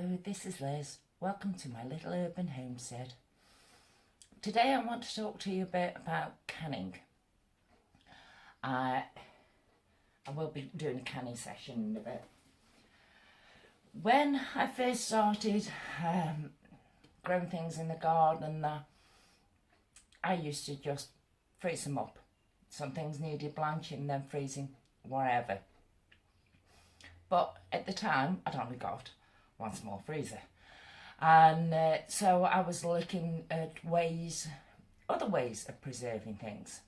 Hello, this is Liz. Welcome to my little urban homestead. Today I want to talk to you a bit about canning. I will be doing a canning session in a bit. When I first started growing things in the garden, I used to just freeze them up. Some things needed blanching, then freezing, whatever. But at the time, I'd only got one small freezer. And so I was looking at other ways of preserving things.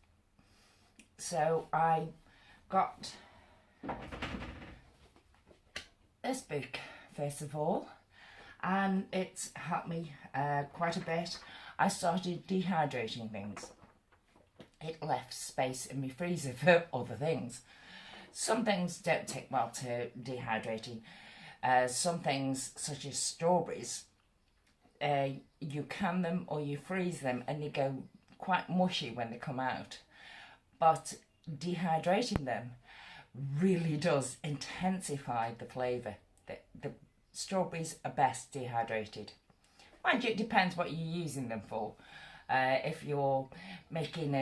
So I got this book, first of all, and it's helped me quite a bit. I started dehydrating things. It left space in my freezer for other things. Some things don't take well to dehydrating. Some things, such as strawberries, you can them or you freeze them and they go quite mushy when they come out. But dehydrating them really does intensify the flavour. The strawberries are best dehydrated. Mind you, it depends what you're using them for. If you're making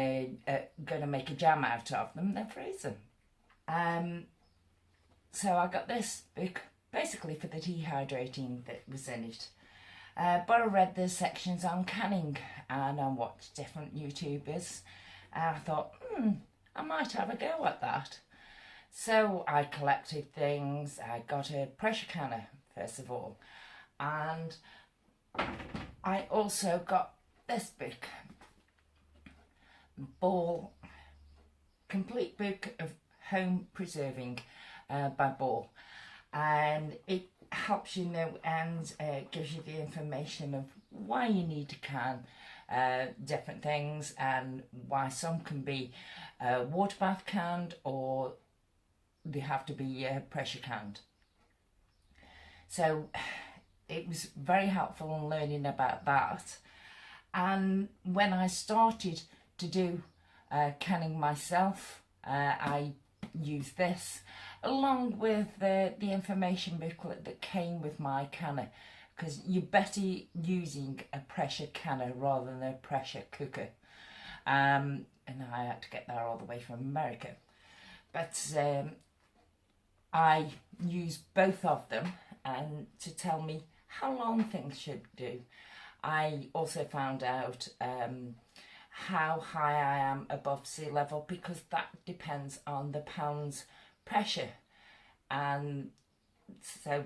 going to make a jam out of them, then freeze them. So I got this book basically for the dehydrating that was in it. But I read the sections on canning and I watched different YouTubers and I thought, I might have a go at that. So I collected things. I got a pressure canner first of all, and I also got this book, Ball, complete book of home preserving by Ball, and it helps you know and gives you the information of why you need to can different things and why some can be water bath canned or they have to be pressure canned. So it was very helpful in learning about that. And when I started to do canning myself, I used this along with the information booklet that came with my canner, because you're better using a pressure canner rather than a pressure cooker. And I had to get that all the way from America. But I used both of them and to tell me how long things should do. I also found out how high I am above sea level, because that depends on the pound's pressure, and so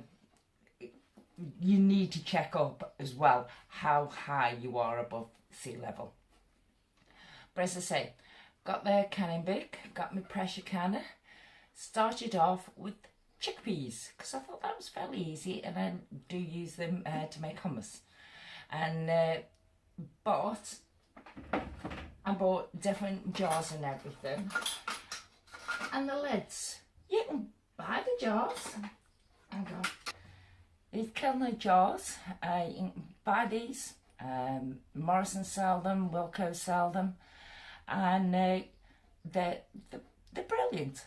you need to check up as well how high you are above sea level. But as I say, got the canning book, got my pressure canner, started off with chickpeas because I thought that was fairly easy, and I do use them to make hummus. And but I bought different jars and everything, and the lids. You can buy the jars. Hang on. These Kellner jars. You can buy these. Morrison sell them. Wilko sell them, and they're brilliant.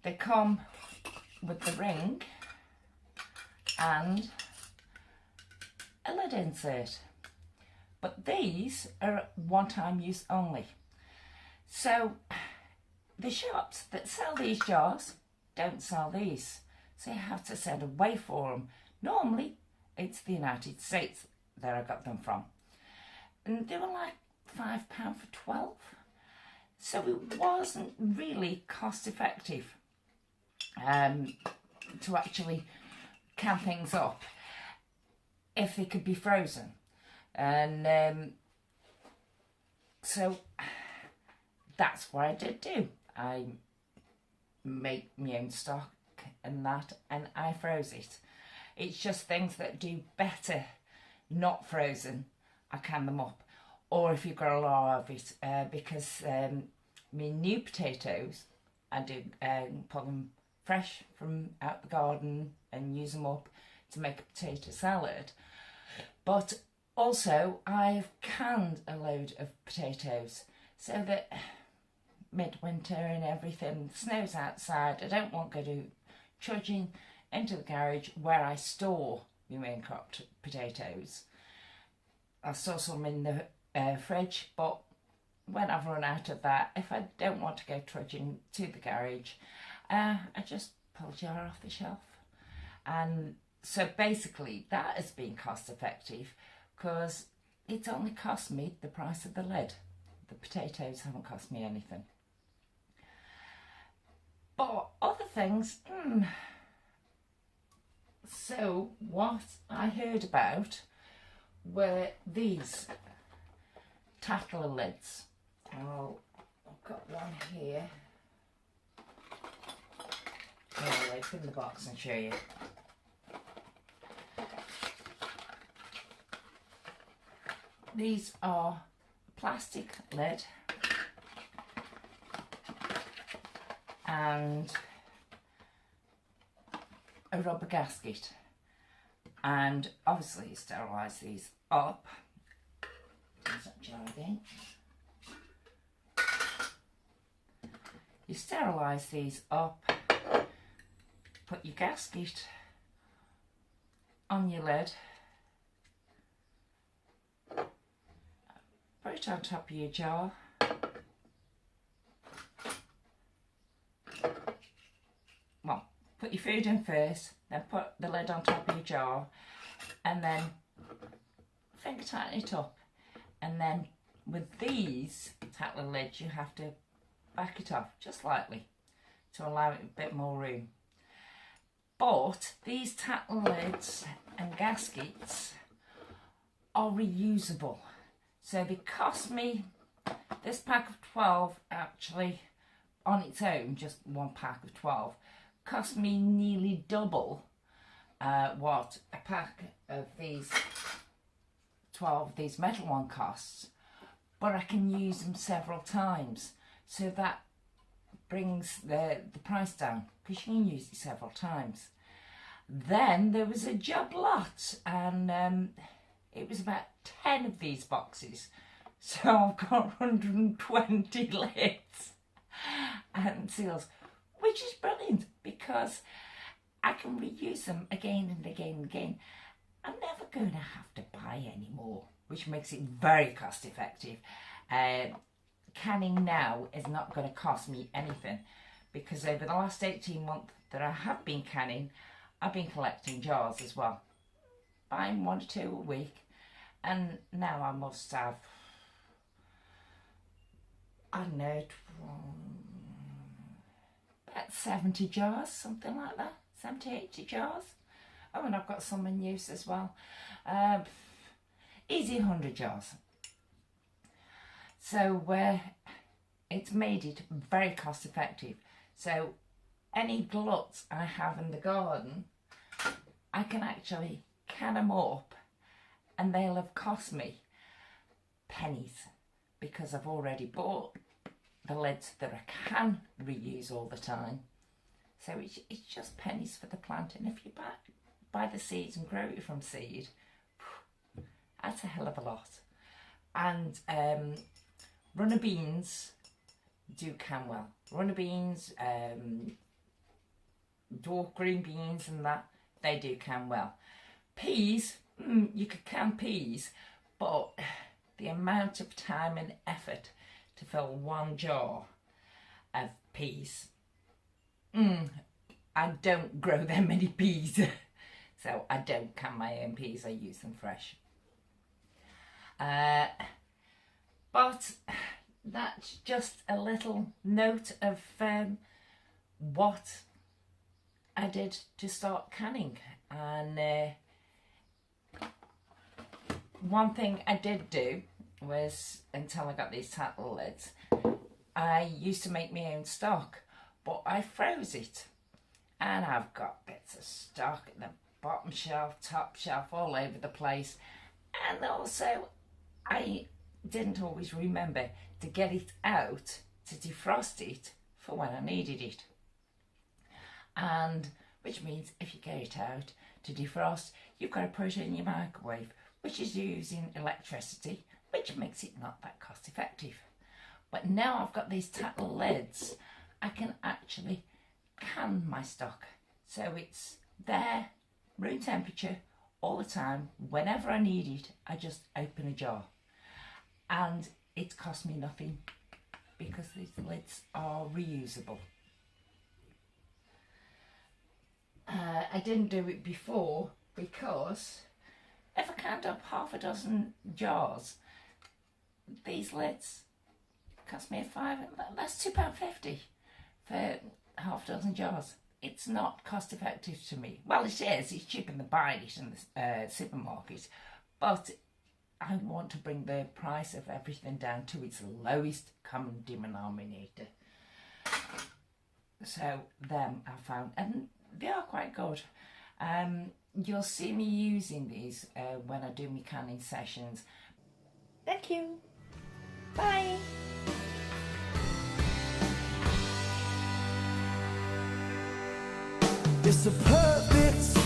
They come with the ring and a lid insert. But these are one-time use only. So the shops that sell these jars don't sell these. So you have to send away for them. Normally, it's the United States that I got them from. And they were like £5 for 12. So it wasn't really cost effective to actually can things up if they could be frozen. And so that's what I did do. I make my own stock and that, and I froze it. It's just things that do better not frozen, I can them up. Or if you've got a lot of it, because my new potatoes, I do pull them fresh from out the garden and use them up to make a potato salad. But also, I've canned a load of potatoes so that midwinter and everything, snow's outside, I don't want to go trudging into the garage where I store my main cropped potatoes. I saw some in the fridge, but when I've run out of that, if I don't want to go trudging to the garage, I just pull a jar off the shelf. And so basically that has been cost effective because it's only cost me the price of the lead. The potatoes haven't cost me anything. But other things, so what I heard about were these tattler lids. Oh, I've got one here. I'll open the box and show you. These are plastic lid and a rubber gasket, and obviously you sterilise these up. There's that jar again. You sterilise these up, put your gasket on your lid, put it on top of your jar, well, put your food in first, then put the lid on top of your jar, and then finger tighten it up. And then with these tattler lids, you have to back it off just slightly to allow it a bit more room. But these tattler lids and gaskets are reusable. So they cost me, this pack of 12 actually on its own, just one pack of 12, cost me nearly double what a pack of these 12, these metal one costs. But I can use them several times. So that brings the price down because you can use it several times. Then there was a job lot, and it was about 10 of these boxes. So I've got 120 lids and seals, which is brilliant because I can reuse them again and again and again. I'm never going to have to buy any more, which makes it very cost effective. Canning now is not going to cost me anything because over the last 18 months that I have been canning, I've been collecting jars as well, buying 1 or 2 a week, and now I must have, I don't know, about 70 jars, something like that, 70, 80 jars. Oh, and I've got some in use as well. Easy 100 jars. So it's made it very cost effective. So any gluts I have in the garden, I can actually can them up and they'll have cost me pennies because I've already bought the lids that I can reuse all the time. So it's just pennies for the plant. And if you buy the seeds and grow it from seed, that's a hell of a lot. And runner beans do can well. Runner beans, dwarf green beans and that, they do can well. Peas, you could can peas, but the amount of time and effort to fill 1 jar of peas, I don't grow that many peas. So I don't can my own peas, I use them fresh. But that's just a little note of what I did to start canning. And one thing I did do was, until I got these tattler lids, I used to make my own stock, but I froze it. And I've got bits of stock at the bottom shelf, top shelf, all over the place. And also, I didn't always remember to get it out to defrost it for when I needed it. And which means if you get it out to defrost, you've got to put it in your microwave, which is using electricity, which makes it not that cost effective. But now I've got these tattler lids, I can actually can my stock. So it's there, room temperature, all the time. Whenever I need it, I just open a jar. And it's cost me nothing because these lids are reusable. I didn't do it before because if I canned up half a dozen jars, these lids cost me that's £2.50 for half a dozen jars. It's not cost effective to me. Well, it is, it's cheaper than buying it in the supermarket, but I want to bring the price of everything down to its lowest common denominator. So them I found, and they are quite good. You'll see me using these when I do my canning sessions. Thank you. Bye. It's a perfect